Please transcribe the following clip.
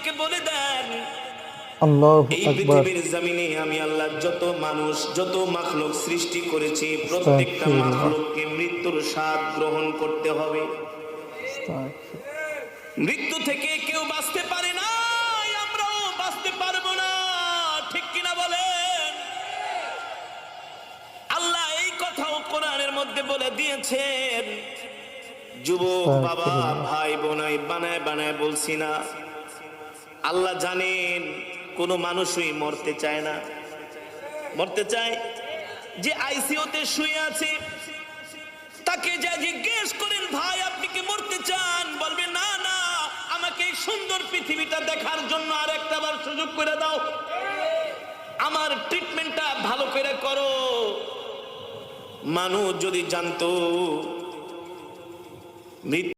আমাদেরকে বলে দেন আল্লাহু এই আকবার। পৃথিবীর জমিনে আমি আল্লাহ যত মানুষ যত মাখলুক সৃষ্টি করেছি প্রত্যেকটা আস্তাগফিরুল্লাহ। মাখলুককে মৃত্যুর স্বাদ গ্রহণ করতে হবে। আস্তাগফির। মৃত্যু থেকে কেউ বাঁচতে পারে না, আমরাও বাঁচতে পারবো না, ঠিক কিনা বলেন? আল্লাহ এই কথাও কোরআনের মধ্যে বলে দিয়েছেন। যুবক বাবা আস্তাগফিরুল্লাহ। ভাই বোনাই বানায় বানায় বলছি না, আল্লাহ জানেন কোন মানুষই মরতে চায় না। মরতে চায় যে আইসিইউতে শুয়ে আছে, তাকে যা জিজ্ঞেস করেন ভাই আপনি কি মরতে চান, বলবে না না, আমাকে এই সুন্দর পৃথিবীটা দেখার জন্য আর একটা বার সুযোগ করে দাও, আমার ট্রিটমেন্টটা ভালো করে করো। মানুষ যদি জানতো